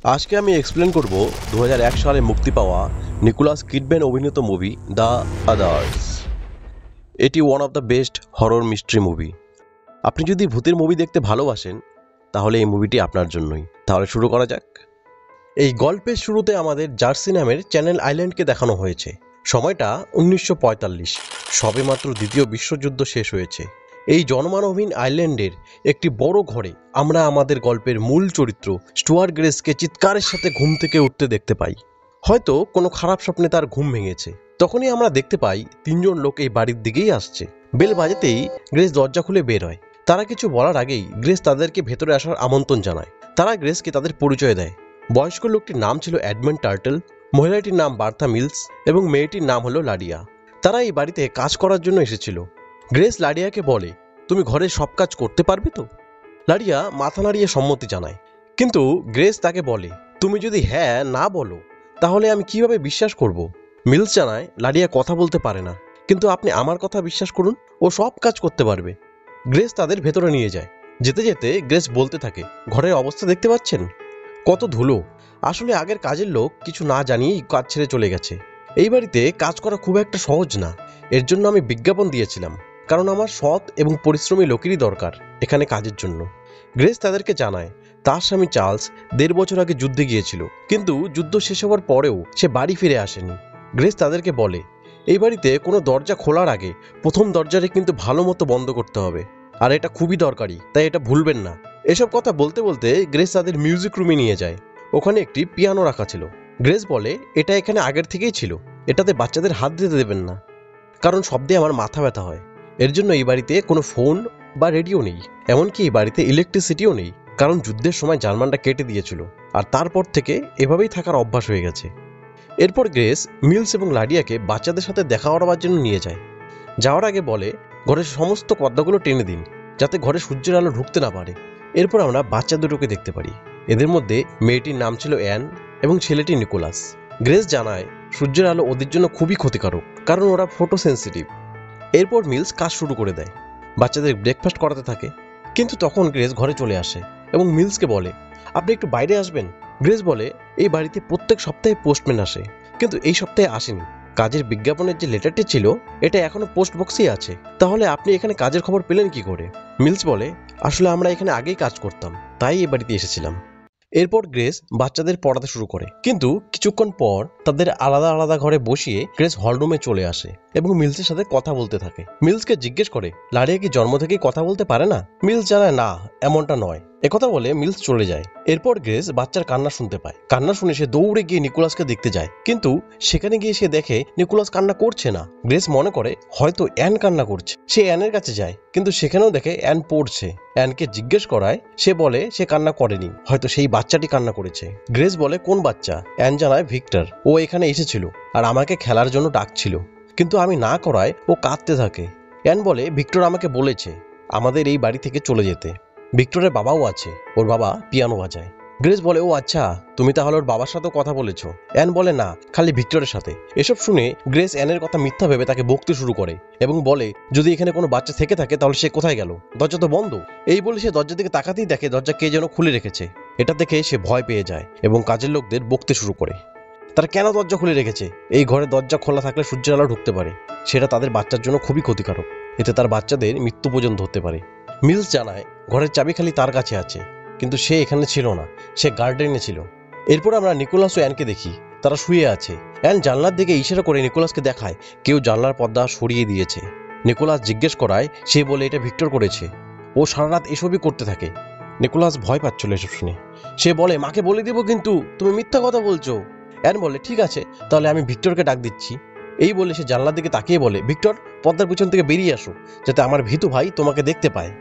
আজকে আমি এক্সপ্লেন করব 2001 সালে মুক্তি পাওয়া নিকোলাস কিডম্যান অভিনীত মুভি দ্য আদার্স। এটি one of the best horror mystery movie. আপনি যদি ভূতের মুভি দেখতে ভালোবাসেন তাহলে এই মুভিটি আপনার জন্যই। তাহলে শুরু করা যাক। এই গল্পের শুরুতে আমাদের জার্সি নামের চ্যানেল আইল্যান্ডকে দেখানো হয়েছে। সময়টা 1945, সবেমাত্র দ্বিতীয় বিশ্বযুদ্ধ শেষ হয়েছে। এই জনমানবহীন আইল্যান্ডের একটি বড় ঘরে আমরা আমাদের গল্পের মূল চরিত্র স্টুয়ার্ট গ্রেসকে চিৎকারের সাথে ঘুম থেকে উঠতে দেখতে পাই। হয়তো কোনো খারাপ স্বপ্নে তার ঘুম ভেঙেছে। তখনই আমরা দেখতে পাই তিনজন লোক এই বাড়ির দিকেই আসছে। বেল বাজাতেই গ্রেস দরজা খুলে বের হয়। তারা কিছু বলার আগেই গ্রেস তাদেরকে ভেতরে আসার আমন্ত্রণ জানায়। তারা গ্রেসকে তাদের পরিচয় দেয়। বয়স্ক লোকটির নাম ছিল এডমন্ড টার্টল, মহিলাটির নাম বার্থা মিলস এবং মেয়েটির নাম হলো লাডিয়া। তারা এই বাড়িতে কাজ করার জন্য এসেছিল। গ্রেস লাডিয়াকে বলে, তুমি ঘরের সব কাজ করতে পারবে তো? লাডিয়া মাথা নাড়িয়ে সম্মতি জানায়। কিন্তু গ্রেস তাকে বলে, তুমি যদি হ্যাঁ না বলো তাহলে আমি কিভাবে বিশ্বাস করব? মিলস জানায় লাডিয়া কথা বলতে পারে না, কিন্তু আপনি আমার কথা বিশ্বাস করুন, ও সব কাজ করতে পারবে। গ্রেস তাদের ভেতরে নিয়ে যায়। যেতে যেতে গ্রেস বলতে থাকে, ঘরের অবস্থা দেখতে পাচ্ছেন? কত ধুলো। আসলে আগের কাজের লোক কিছু না জানিয়েই কাজ ছেড়ে চলে গেছে। এই বাড়িতে কাজ করা খুব একটা সহজ না। এর জন্য আমি বিজ্ঞাপন দিয়েছিলাম, কারণ আমার সৎ এবং পরিশ্রমী লোকেরই দরকার এখানে কাজের জন্য। গ্রেস তাদেরকে জানায় তার স্বামী চার্লস 1.5 বছর আগে যুদ্ধে গিয়েছিল, কিন্তু যুদ্ধ শেষ হওয়ার পরেও সে বাড়ি ফিরে আসেনি। গ্রেস তাদেরকে বলে, এই বাড়িতে কোনো দরজা খোলার আগে প্রথম দরজাটা কিন্তু ভালো মতো বন্ধ করতে হবে, আর এটা খুবই দরকারি, তাই এটা ভুলবেন না। এসব কথা বলতে বলতে গ্রেস তাদের মিউজিক রুমে নিয়ে যায়। ওখানে একটি পিয়ানো রাখা ছিল। গ্রেস বলে, এটা এখানে আগের থেকেই ছিল, এটাতে বাচ্চাদের হাত দিতে দেবেন না, কারণ শব্দে আমার মাথা ব্যথা হয়। এর জন্য এই বাড়িতে কোনো ফোন বা রেডিও নেই, এমনকি এই বাড়িতে ইলেকট্রিসিটিও নেই, কারণ যুদ্ধের সময় জার্মানরা কেটে দিয়েছিল, আর তারপর থেকে এভাবেই থাকার অভ্যাস হয়ে গেছে। এরপর গ্রেস মিলস এবং লাডিয়াকে বাচ্চাদের সাথে দেখা করাবার জন্য নিয়ে যায়। যাওয়ার আগে বলে, ঘরের সমস্ত পর্দাগুলো টেনে দিন, যাতে ঘরে সূর্যের আলো ঢুকতে না পারে। এরপর আমরা বাচ্চা দুটোকে দেখতে পারি। এদের মধ্যে মেয়েটির নাম ছিল অ্যান এবং ছেলেটি নিকোলাস। গ্রেস জানায় সূর্যের আলো ওদের জন্য খুবই ক্ষতিকারক, কারণ ওরা ফটো সেন্সিটিভ। এরপর মিলস কাজ শুরু করে দেয়, বাচ্চাদের ব্রেকফাস্ট করাতে থাকে। কিন্তু তখন গ্রেস ঘরে চলে আসে এবং মিলসকে বলে, আপনি একটু বাইরে আসবেন। গ্রেস বলে, এই বাড়িতে প্রত্যেক সপ্তাহে পোস্টম্যান আসে, কিন্তু এই সপ্তাহে আসেনি। কাজের বিজ্ঞাপনের যে লেটারটি ছিল এটা এখনো পোস্ট বক্সেই আছে, তাহলে আপনি এখানে কাজের খবর পেলেন কি করে? মিলস বলে, আসলে আমরা এখানে আগেই কাজ করতাম, তাই এই বাড়িতে এসেছিলাম। এরপর গ্রেস বাচ্চাদের পড়াতে শুরু করে, কিন্তু কিছুক্ষণ পর তাদের আলাদা আলাদা ঘরে বসিয়ে গ্রেস হলরুমে চলে আসে এবং মিলসের সাথে কথা বলতে থাকে। মিলসকে জিজ্ঞেস করে, লাডিয়া কি জন্ম থেকেই কথা বলতে পারে না? মিলস জানায় না, এমনটা নয়। একথা বলে মিলস চলে যায়। এরপর গ্রেস বাচ্চার কান্না শুনতে পায়। কান্না শুনে সে দৌড়ে গিয়ে নিকোলাসকে দেখতে যায়, কিন্তু সেখানে গিয়ে সে দেখে নিকোলাস কান্না করছে না। গ্রেস মনে করে হয়তো অ্যান কান্না করছে। সে অ্যানের কাছে যায়, কিন্তু সেখানেও দেখে অ্যান পড়ছে। অ্যানকে জিজ্ঞেস করায় সে বলে সে কান্না করেনি, হয়তো সেই বাচ্চাটি কান্না করেছে। গ্রেস বলে, কোন বাচ্চা? অ্যান জানায় ভিক্টর, ও এখানে এসেছিল আর আমাকে খেলার জন্য ডাকছিল, কিন্তু আমি না করায় ও কাঁদতে থাকে। অ্যান বলে, ভিক্টর আমাকে বলেছে আমাদের এই বাড়ি থেকে চলে যেতে। ভিক্টরের বাবাও আছে, ওর বাবা পিয়ানো বাজায়। গ্রেস বলে, ও আচ্ছা, তুমি তাহলে ওর বাবার সাথেও কথা বলেছো? অ্যান বলে, না, খালি ভিক্টরের সাথে। এসব শুনে গ্রেস অ্যানের কথা মিথ্যা ভেবে তাকে বকতে শুরু করে এবং বলে, যদি এখানে কোনো বাচ্চা থেকে থাকে তাহলে সে কোথায় গেল? দরজা তো বন্ধ। এই বলে সে দরজার দিকে তাকাতেই দেখে দরজা কে যেন খুলে রেখেছে। এটা দেখে সে ভয় পেয়ে যায় এবং কাজের লোকদের বকতে শুরু করে। তারা কেন দরজা খুলে রেখেছে? এই ঘরে দরজা খোলা থাকলে সূর্যের আলো ঢুকতে পারে, সেটা তাদের বাচ্চার জন্য খুবই ক্ষতিকারক, এতে তার বাচ্চাদের মৃত্যু পর্যন্ত হতে পারে। মিলস জানায় ঘরের চাবি খালি তার কাছে আছে, কিন্তু সে এখানে ছিল না, সে গার্ডেনে ছিল। এরপর আমরা নিকোলাস ও অ্যানকে দেখি, তারা শুয়ে আছে। অ্যান জানলার দিকে ইশারা করে নিকোলাসকে দেখায় কেউ জানলার পর্দা সরিয়ে দিয়েছে। নিকোলাস জিজ্ঞেস করায় সে বলে এটা ভিক্টর করেছে, ও সারা রাত এসবই করতে থাকে। নিকোলাস ভয় পাচ্ছিল এসব শুনে। সে বলে, মাকে বলে দিব, কিন্তু তুমি মিথ্যা কথা বলছো। অ্যান বলে, ঠিক আছে, তাহলে আমি ভিক্টরকে ডাক দিচ্ছি। এই বলে সে জানলার দিকে তাকিয়ে বলে, ভিক্টর, পর্দার পিছন থেকে বেরিয়ে আসো, যাতে আমার ভীতু ভাই তোমাকে দেখতে পায়।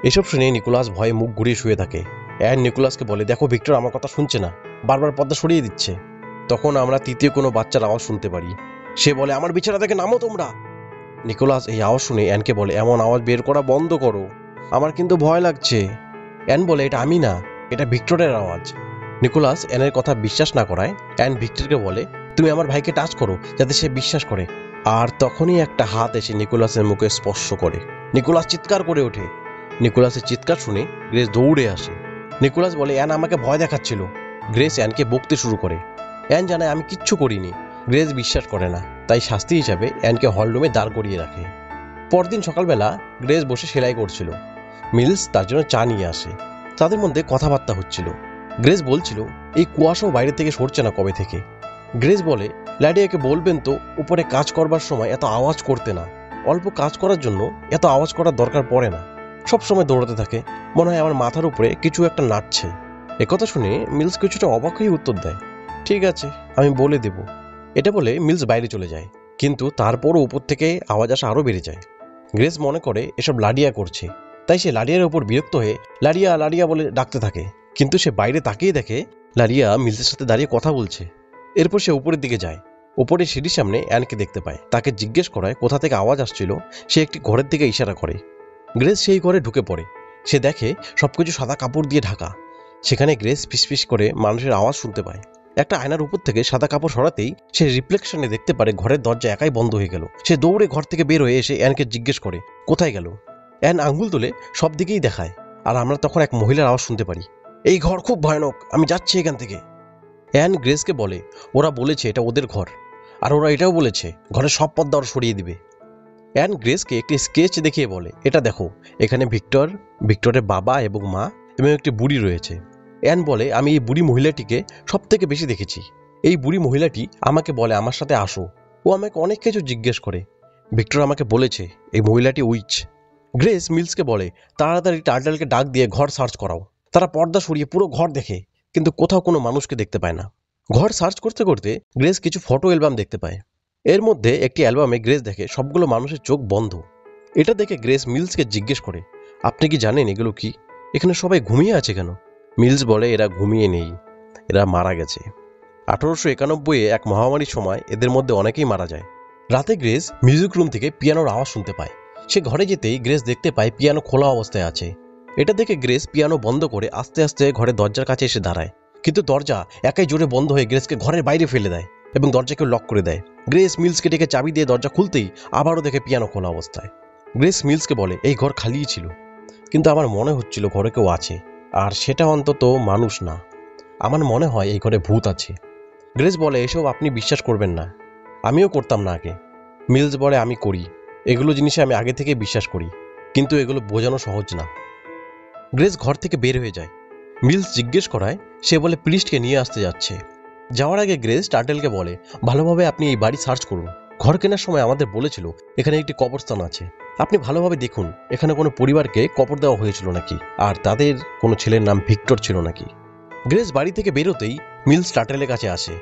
এসব শুনে নিকোলাস ভয়ে মুখ ঘুরিয়ে শুয়ে থাকে। অ্যান নিকোলাসকে বলে, দেখো ভিক্টর আমার কথা শুনছে না, বারবার পর্দা সরিয়ে দিচ্ছে। তখন আমরা তৃতীয় কোনো বাচ্চার আওয়াজ শুনতে পারি। সে বলে, আমার বিছানা থেকে নামো তোমরা। নিকোলাস এই আওয়াজ শুনে অ্যানকে বলে, এমন আওয়াজ বের করা বন্ধ করো, আমার কিন্তু ভয় লাগছে। অ্যান বলে, এটা আমি না, এটা ভিক্টরের আওয়াজ। নিকোলাস অ্যানের কথা বিশ্বাস না করায় অ্যান ভিক্টরকে বলে, তুমি আমার ভাইকে টাচ করো, যাতে সে বিশ্বাস করে। আর তখনই একটা হাত এসে নিকোলাসের মুখে স্পর্শ করে। নিকোলাস চিৎকার করে ওঠে। নিকোলাসের চিৎকার শুনে গ্রেস দৌড়ে আসে। নিকোলাস বলে, অ্যান আমাকে ভয় দেখাচ্ছিল, গ্রেস অ্যানকে বকতে শুরু করে। অ্যান জানায় আমি কিচ্ছু করিনি। গ্রেস বিশ্বাস করে না, তাই শাস্তি হিসাবে অ্যানকে হলরুমে দাঁড় করিয়ে রাখে। পরদিন সকালবেলা গ্রেস বসে সেলাই করছিল। মিলস তার জন্য চা নিয়ে আসে। তাদের মধ্যে কথাবার্তা হচ্ছিল। গ্রেস বলছিল এই কুয়াশাও বাইরে থেকে সরছে না কবে থেকে। গ্রেস বলে লাডিয়াকে বলবেন তো উপরে কাজ করবার সময় এত আওয়াজ করতে না। অল্প কাজ করার জন্য এত আওয়াজ করার দরকার পড়ে না। সব সময় দৌড়াতে থাকে, মনে হয় আমার মাথার উপরে কিছু একটা নাচছে। একথা শুনে মিলস কিছুটা অবাক হয়ে উত্তর দেয়, ঠিক আছে আমি বলে দেব। এটা বলে মিলস বাইরে চলে যায়, কিন্তু তারপরও উপর থেকে আওয়াজ আসা আরও বেড়ে যায়। গ্রেস মনে করে এসব লাডিয়া করছে, তাই সে লাডিয়ার ওপর বিরক্ত হয়ে লাডিয়া লাডিয়া বলে ডাকতে থাকে। কিন্তু সে বাইরে তাকিয়ে দেখে লাডিয়া মিলসের সাথে দাঁড়িয়ে কথা বলছে। এরপর সে উপরের দিকে যায়। উপরে সিঁড়ির সামনে অ্যানকে দেখতে পায়। তাকে জিজ্ঞেস করায় কোথা থেকে আওয়াজ আসছিল। সে একটি ঘরের দিকে ইশারা করে। গ্রেস সেই ঘরে ঢুকে পড়ে। সে দেখে সবকিছু সাদা কাপড় দিয়ে ঢাকা। সেখানে গ্রেস ফিসফিস করে মানুষের আওয়াজ শুনতে পায়। একটা আয়নার উপর থেকে সাদা কাপড় সরাতেই সে রিফ্লেকশনে দেখতে পারে ঘরের দরজা একাই বন্ধ হয়ে গেল। সে দৌড়ে ঘর থেকে বের হয়ে এসে অ্যানকে জিজ্ঞেস করে কোথায় গেল। অ্যান আঙ্গুল তুলে সব দিকেই দেখায়, আর আমরা তখন এক মহিলার আওয়াজ শুনতে পারি, এই ঘর খুব ভয়ানক, আমি যাচ্ছি এখান থেকে। অ্যান গ্রেসকে বলে ওরা বলেছে এটা ওদের ঘর, আর ওরা এটাও বলেছে ঘরের সব পর্দা ওরা সরিয়ে দিবে। অ্যান গ্রেসকে একটি স্কেচ দেখিয়ে বলে এটা দেখো, এখানে ভিক্টরের বাবা এবং মা এবং একটি বুড়ি রয়েছে। অ্যান বলে আমি এই বুড়ি মহিলাটিকে সব থেকে বেশি দেখেছি। এই বুড়ি মহিলাটি আমাকে বলে আমার সাথে আসো। ও আমাকে অনেক কিছু জিজ্ঞেস করে। ভিক্টর আমাকে বলেছে এই মহিলাটি উইচ। গ্রেস মিলসকে বলে তাড়াতাড়ি টার্টলকে ডাক দিয়ে ঘর সার্চ করাও। তারা পর্দা সরিয়ে পুরো ঘর দেখে, কিন্তু কোথাও কোনো মানুষকে দেখতে পায় না। ঘর সার্চ করতে করতে গ্রেস কিছু ফটো অ্যালবাম দেখতে পায়। এর মধ্যে একটি অ্যালবামে গ্রেস দেখে সবগুলো মানুষের চোখ বন্ধ। এটা দেখে গ্রেস মিলসকে জিজ্ঞেস করে আপনি কি জানেন এগুলো কি? এখানে সবাই ঘুমিয়ে আছে কেন? মিলস বলে এরা ঘুমিয়ে নেই, এরা মারা গেছে। 1891-এ এক মহামারীর সময় এদের মধ্যে অনেকেই মারা যায়। রাতে গ্রেস মিউজিক রুম থেকে পিয়ানোর আওয়াজ শুনতে পায়। সে ঘরে যেতেই গ্রেস দেখতে পায় পিয়ানো খোলা অবস্থায় আছে। এটা দেখে গ্রেস পিয়ানো বন্ধ করে আস্তে আস্তে ঘরের দরজার কাছে এসে দাঁড়ায়, কিন্তু দরজা একাই জোরে বন্ধ হয়ে গ্রেসকে ঘরের বাইরে ফেলে দেয় এবং দরজাকে লক করে দেয়। গ্রেস মিলসকে ডেকে চাবি দিয়ে দরজা খুলতেই আবারও দেখে পিয়ানো খোলা অবস্থায়। গ্রেস মিলসকে বলে এই ঘর খালিই ছিল, কিন্তু আমার মনে হচ্ছিল ঘরে কেউ আছে, আর সেটা অন্তত মানুষ না। আমার মনে হয় এই ঘরে ভূত আছে। গ্রেস বলে এসব আপনি বিশ্বাস করবেন না, আমিও করতাম না আগে। মিলস বলে আমি করি, এগুলো জিনিসে আমি আগে থেকে বিশ্বাস করি, কিন্তু এগুলো বোঝানো সহজ না। গ্রেস ঘর থেকে বের হয়ে যায়। মিলস জিজ্ঞেস করায় সে বলে প্রিস্টকে নিয়ে আসতে যাচ্ছে। যাওয়ার আগে গ্রেস টার্টেলকে বলে ভালোভাবে আপনি এই বাড়ি সার্চ করুন। ঘর কেনার সময় আমাদের বলেছিল এখানে একটি কবরস্থান আছে, আপনি ভালোভাবে দেখুন এখানে কোনো পরিবারকে কবর দেওয়া হয়েছিল নাকি, আর তাদের কোনো ছেলের নাম ভিক্টর ছিল নাকি। গ্রেস বাড়ি থেকে বেরোতেই মিলস টার্টেলের কাছে আসে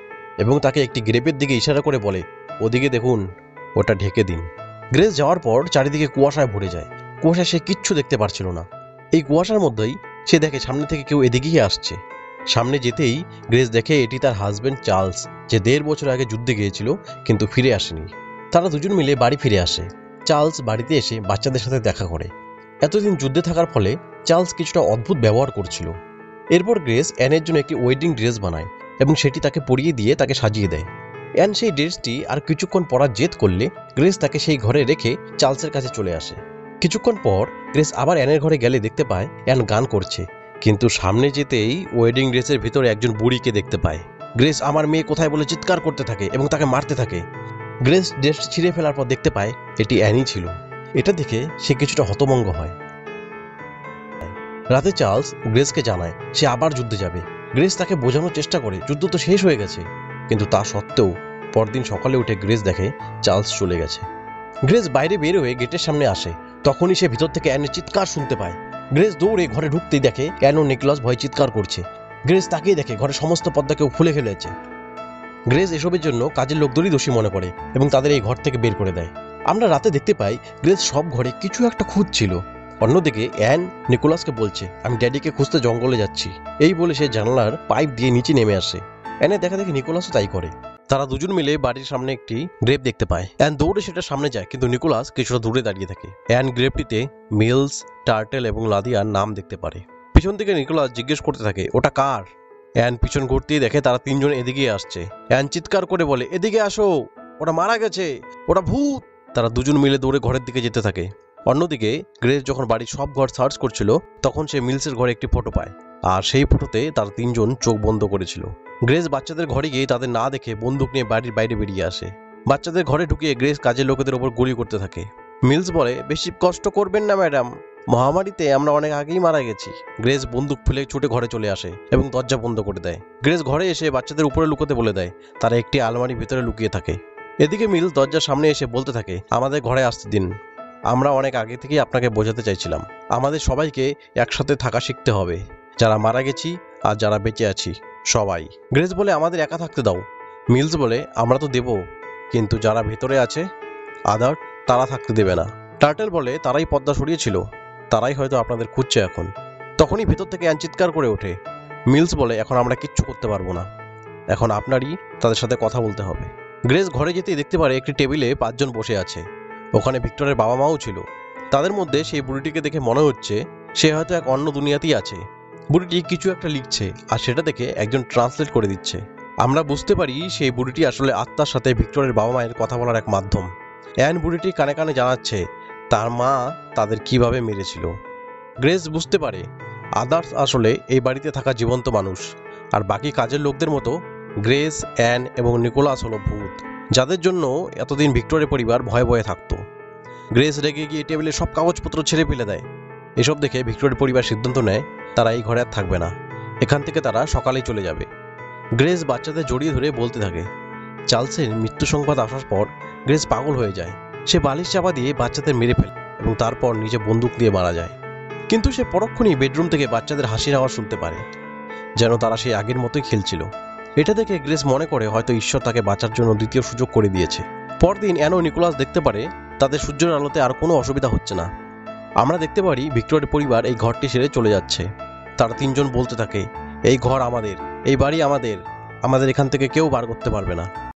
এবং তাকে একটি গ্রেপের দিকে ইশারা করে বলে ওদিকে দেখুন, ওটা ঢেকে দিন। গ্রেস যাওয়ার পর চারিদিকে কুয়াশায় ভরে যায়। কুয়াশায় সে কিচ্ছু দেখতে পারছিল না। এই কুয়াশার মধ্যেই সে দেখে সামনে থেকে কেউ এদিকেই আসছে। সামনে যেতেই গ্রেস দেখে এটি তার হাজবেন্ড চার্লস, যে 1.5 বছর আগে যুদ্ধে গিয়েছিল কিন্তু ফিরে আসেনি। তারা দুজন মিলে বাড়ি ফিরে আসে। চার্লস বাড়িতে এসে বাচ্চাদের সাথে দেখা করে। এতদিন যুদ্ধে থাকার ফলে চার্লস কিছুটা অদ্ভুত ব্যবহার করছিল। এরপর গ্রেস অ্যানের জন্য একটি ওয়েডিং ড্রেস বানায় এবং সেটি তাকে পরিয়ে দিয়ে তাকে সাজিয়ে দেয়। অ্যান সেই ড্রেসটি আর কিছুক্ষণ পরার জেদ করলে গ্রেস তাকে সেই ঘরে রেখে চার্লসের কাছে চলে আসে। কিছুক্ষণ পর গ্রেস আবার অ্যানের ঘরে গেলে দেখতে পায় অ্যান গান করছে, কিন্তু সামনে যেতেই ওয়েডিং ড্রেসের ভিতরে একজন বুড়িকে দেখতে পায়। গ্রেস আমার মেয়ে কোথায় বলে চিৎকার করতে থাকে এবং তাকে মারতে থাকে। গ্রেস ড্রেস ছিঁড়ে ফেলার পর দেখতে পায় এটি অ্যানি ছিল। এটা দেখে সে কিছুটা হতভম্ব হয়। রাতে চার্লস গ্রেসকে জানায় সে আবার যুদ্ধে যাবে। গ্রেস তাকে বোঝানোর চেষ্টা করে যুদ্ধ তো শেষ হয়ে গেছে, কিন্তু তা সত্ত্বেও পরদিন সকালে উঠে গ্রেস দেখে চার্লস চলে গেছে। গ্রেস বাইরে বের হয়ে গেটের সামনে আসে, তখনই সে ভিতর থেকে অ্যানের চিৎকার শুনতে পায়। গ্রেস দৌড়ে ঘরে ঢুকতেই দেখে অ্যান ও নিকোলাস ভয়ে চিৎকার করছে। গ্রেস তাকিয়ে দেখে ঘরের সমস্ত পর্দা কেউ খুলে ফেলেছে। গ্রেস এসবের জন্য কাজের লোকদেরই দোষী মনে করে এবং তাদের এই ঘর থেকে বের করে দেয়। আমরা রাতে দেখতে পাই গ্রেস সব ঘরে কিছু একটা খুঁজছিল। অন্যদিকে অ্যান নিকোলাসকে বলছে আমি ড্যাডিকে খুঁজতে জঙ্গলে যাচ্ছি। এই বলে সে জানালার পাইপ দিয়ে নিচে নেমে আসে। অ্যানের দেখা দেখি নিকোলাসও তাই করে। তারা দুজন মিলে বাড়ির সামনে একটি গ্রেপ দেখতে পায়। অ্যান দৌড়ে সেটা সামনে যায়, কিন্তু নিকোলাস কিছুটা দূরে দাঁড়িয়ে থাকে। অ্যান গ্রেপটিতে মিলস, টার্টেল এবং লাদিয়ার নাম দেখতে পারে। পিছন থেকে নিকোলাস জিজ্ঞেস করতে থাকে ওটা কার। অ্যান পিছন ঘুরতেই দেখে তারা তিনজন এদিকে আসছে। অ্যান চিৎকার করে বলে এদিকে আসো, ওটা মারা গেছে, ওটা ভূত। তারা দুজন মিলে দৌড়ে ঘরের দিকে যেতে থাকে। অন্যদিকে গ্রেস যখন বাড়ির সব ঘর সার্চ করছিল তখন সে মিলসের ঘরে একটি ফটো পায়, আর সেই ফটোতে তার 3 জন চোখ বন্ধ করেছিল। গ্রেস বাচ্চাদের ঘরে গিয়ে তাদের না দেখে বন্দুক নিয়ে বাড়ির বাইরে বেরিয়ে আসে। বাচ্চাদের ঘরে ঢুকিয়ে গ্রেস কাজের লোকেদের ওপর গুলি করতে থাকে। মিলস বলে, বেশি কষ্ট করবেন না ম্যাডাম, মহামারীতে আমরা অনেক আগেই মারা গেছি। গ্রেস বন্দুক ফেলে ছুটে ঘরে চলে আসে এবং দরজা বন্ধ করে দেয়। গ্রেস ঘরে এসে বাচ্চাদের উপরে লুকোতে বলে দেয়, তারা একটি আলমারির ভিতরে লুকিয়ে থাকে। এদিকে মিলস দরজার সামনে এসে বলতে থাকে, আমাদের ঘরে আসতে দিন, আমরা অনেক আগে থেকেই আপনাকে বোঝাতে চাইছিলাম, আমাদের সবাইকে একসাথে থাকা শিখতে হবে, যারা মারা গেছি আর যারা বেঁচে আছি সবাই। গ্রেস বলে, আমাদের একা থাকতে দাও। মিলস বলে, আমরা তো দেব, কিন্তু যারা ভেতরে আছে আদার, তারা থাকতে দেবে না। টার্টেল বলে, তারাই পর্দা সরিয়েছিল, তারাই হয়তো আপনাদের খুঁজছে এখন। তখনই ভেতর থেকে অ্যান চিৎকার করে ওঠে। মিলস বলে, এখন আমরা কিচ্ছু করতে পারবো না, এখন আপনারই তাদের সাথে কথা বলতে হবে। গ্রেস ঘরে যেতেই দেখতে পারে একটি টেবিলে 5 জন বসে আছে। ওখানে ভিক্টরের বাবা মাও ছিল। তাদের মধ্যে সেই বুড়িটিকে দেখে মনে হচ্ছে সে হয়তো এক অন্য দুনিয়াতেই আছে। বুড়িটি কিছু একটা লিখছে আর সেটা দেখে একজন ট্রান্সলেট করে দিচ্ছে। আমরা বুঝতে পারি সেই বুড়িটি আসলে আত্মার সাথে ভিক্টরের বাবা মায়ের কথা বলার এক মাধ্যম। অ্যান বুড়িটি কানে কানে জানাচ্ছে তার মা তাদের কিভাবে মেরেছিল। গ্রেস বুঝতে পারে আদার্স আসলে এই বাড়িতে থাকা জীবন্ত মানুষ, আর বাকি কাজের লোকদের মতো গ্রেস, অ্যান এবং নিকোলাস হলো ভূত, যাদের জন্য এতদিন ভিক্টরের পরিবার ভয়ে ভয়ে থাকতো। গ্রেস রেগে গিয়ে টেবিলে সব কাগজপত্র ছেড়ে ফেলে দেয়। এসব দেখে ভিক্টরের পরিবার সিদ্ধান্ত নেয় তারা এই ঘরে আর থাকবে না, এখান থেকে তারা সকালেই চলে যাবে। গ্রেস বাচ্চাদের জড়িয়ে ধরে বলতে থাকে। চার্লসের মৃত্যু সংবাদ আসার পর গ্রেস পাগল হয়ে যায়। সে বালিশ চাপা দিয়ে বাচ্চাদের মেরে ফেলে এবং তারপর নিজে বন্দুক দিয়ে মারা যায়। কিন্তু সে পরক্ষণই বেডরুম থেকে বাচ্চাদের হাসির আওয়াজ শুনতে পারে, যেন তারা সেই আগের মতোই খেলছিল। এটা দেখে গ্রেস মনে করে হয়তো ঈশ্বর তাকে বাঁচার জন্য দ্বিতীয় সুযোগ করে দিয়েছে। পরদিন অ্যান ও নিকোলাস দেখতে পারে তাদের সূর্যের আলোতে আর কোনো অসুবিধা হচ্ছে না। আমরা দেখতে পারি ভিক্টরের পরিবার এই ঘরটি ছেড়ে চলে যাচ্ছে। তারা 3 জন বলতে থাকে, এই ঘর আমাদের, এই বাড়ি আমাদের, আমাদের এখান থেকে কেউ বার করতে পারবে না।